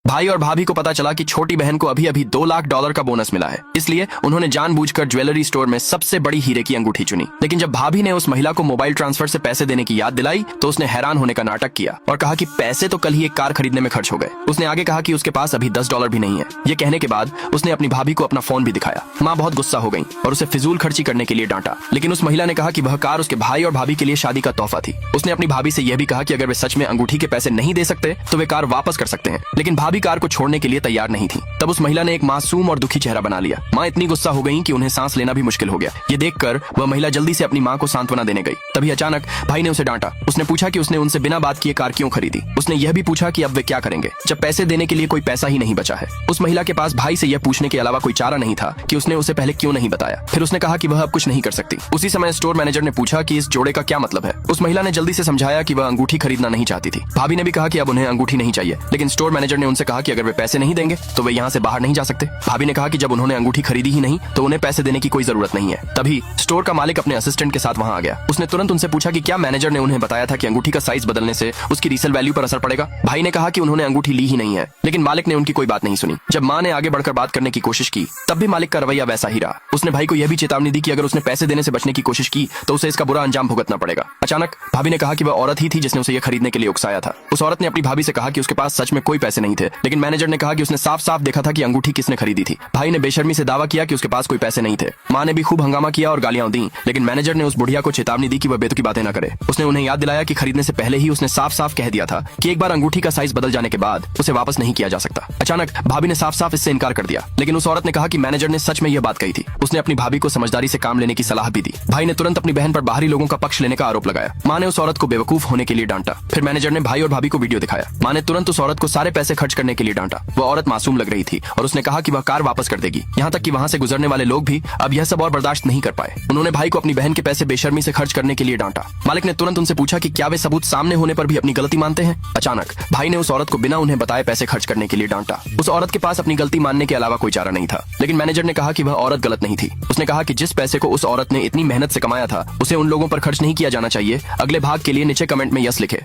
भाई और भाभी को पता चला कि छोटी बहन को अभी अभी $2 लाख का बोनस मिला है, इसलिए उन्होंने जानबूझकर ज्वेलरी स्टोर में सबसे बड़ी हीरे की अंगूठी चुनी। लेकिन जब भाभी ने उस महिला को मोबाइल ट्रांसफर से पैसे देने की याद दिलाई तो उसने हैरान होने का नाटक किया और कहा कि पैसे तो कल ही एक कार खरीदने में खर्च हो गए। उसने आगे कहा कि उसके पास अभी $10 भी नहीं है। ये कहने के बाद उसने अपनी भाभी को अपना फोन भी दिखाया। माँ बहुत गुस्सा हो गई और उसे फिजूल खर्ची करने के लिए डांटा। लेकिन उस महिला ने कहा कि वह कार उसके भाई और भाभी के लिए शादी का तोहफा थी। उसने अपनी भाभी से यह भी कहा कि अगर वे सच में अंगूठी के पैसे नहीं दे सकते तो वे कार वापस कर सकते हैं। लेकिन भाभी कार को छोड़ने के लिए तैयार नहीं थी। तब उस महिला ने एक मासूम और दुखी चेहरा बना लिया। माँ इतनी गुस्सा हो गई कि उन्हें सांस लेना भी मुश्किल हो गया। ये देखकर वह महिला जल्दी से अपनी माँ को सांत्वना देने गई। तभी अचानक भाई ने उसे डांटा। उसने पूछा कि उसने उनसे बिना बात किए कार क्यों खरीदी। उसने यह भी पूछा कि अब वे क्या करेंगे जब पैसे देने के लिए कोई पैसा ही नहीं बचा है। उस महिला के पास भाई से यह पूछने के अलावा कोई चारा नहीं था कि उसने उसे पहले क्यों नहीं बताया। फिर उसने कहा कि वह अब कुछ नहीं कर सकती। उसी समय स्टोर मैनेजर ने पूछा कि इस जोड़े का क्या मतलब है। उस महिला ने जल्दी से समझाया कि वह अंगूठी खरीदना नहीं चाहती थी। भाभी ने भी कहा कि अब उन्हें अंगूठी नहीं चाहिए। लेकिन स्टोर मैनेजर ने उनसे कहा कि अगर वे पैसे नहीं देंगे तो वे यहाँ से बाहर नहीं जा सकते। भाभी ने कहा कि जब उन्होंने अंगूठी खरीदी ही नहीं तो उन्हें पैसे देने की कोई जरूरत नहीं है। तभी स्टोर का मालिक अपने असिस्टेंट के साथ वहाँ आ गया। उसने तुरंत उनसे पूछा कि क्या मैनेजर ने उन्हें बताया था कि अंगूठी का साइज बदलने से उसकी रीसेल वैल्यू पर असर पड़ेगा। भाई ने कहा कि उन्होंने अंगूठी ली ही नहीं है। लेकिन मालिक ने उनकी कोई बात नहीं सुनी। जब माँ ने आगे बढ़कर बात करने की कोशिश की तब भी मालिक का रवैया वैसा ही रहा। उसने भाई को यह भी चेतावनी दी कि अगर उसने पैसे देने से बचने की कोशिश की तो उसे इसका बुरा अंजाम भुगतना पड़ेगा। अचानक भाभी ने कहा कि वह औरत ही थी जिसने उसे यह खरीदने के लिए उकसाया था। उस औरत ने अपनी भाभी से कहा कि उसके पास सच में कोई पैसे नहीं थे। लेकिन मैनेजर ने कहा कि उसने साफ साफ देखा था कि अंगूठी किसने खरीदी थी। भाई ने बेशर्मी से दावा किया कि उसके पास कोई पैसे नहीं थे। माँ ने भी खूब हंगामा किया और गालियां दी। लेकिन मैनेजर ने उस बुढ़िया को चेतावनी दी कि वह बेतुकी बातें न करे। उसने उन्हें याद दिलाया कि खरीदने से पहले ही उसने साफ साफ कह दिया था कि एक बार अंगूठी का साइज बदल जाने के बाद उसे वापस नहीं किया जा सकता। अचानक भाभी ने साफ साफ इससे इनकार कर दिया। लेकिन उस औरत ने कहा कि मैनेजर ने सच में यह बात कही थी। उसने अपनी भाभी को समझदारी से काम लेने की सलाह भी दी। भाई ने तुरंत अपनी बहन पर बाहरी लोगों का पक्ष लेने का आरोप लगाया। माँ ने उस औरत को बेवकूफ होने के लिए डांटा। फिर मैनेजर ने भाई और भाभी को वीडियो दिखाया। माँ ने तुरंत उस औरत को सारे पैसे खर्च करने के लिए डांटा। वह औरत मासूम लग रही थी और उसने कहा कि वह कार वापस कर देगी। यहाँ तक कि वहाँ से गुजरने वाले लोग भी अब यह सब और बर्दाश्त नहीं कर पाए। उन्होंने भाई को अपनी बहन के पैसे बेशर्मी से खर्च करने के लिए डांटा। मालिक ने तुरंत उनसे पूछा कि क्या वे सबूत सामने होने पर भी अपनी गलती मानते हैं। अचानक भाई ने उस औरत को बिना उन्हें बताए पैसे खर्च करने के लिए डांटा। उस औरत के पास अपनी गलती मानने के अलावा कोई चारा नहीं था। लेकिन मैनेजर ने कहा कि वह औरत गलत नहीं थी। उसने कहा कि जिस पैसे को उस औरत ने इतनी मेहनत से कमाया था उसे उन लोगों पर खर्च नहीं किया जाना चाहिए। अगले भाग के लिए नीचे कमेंट में यस लिखे।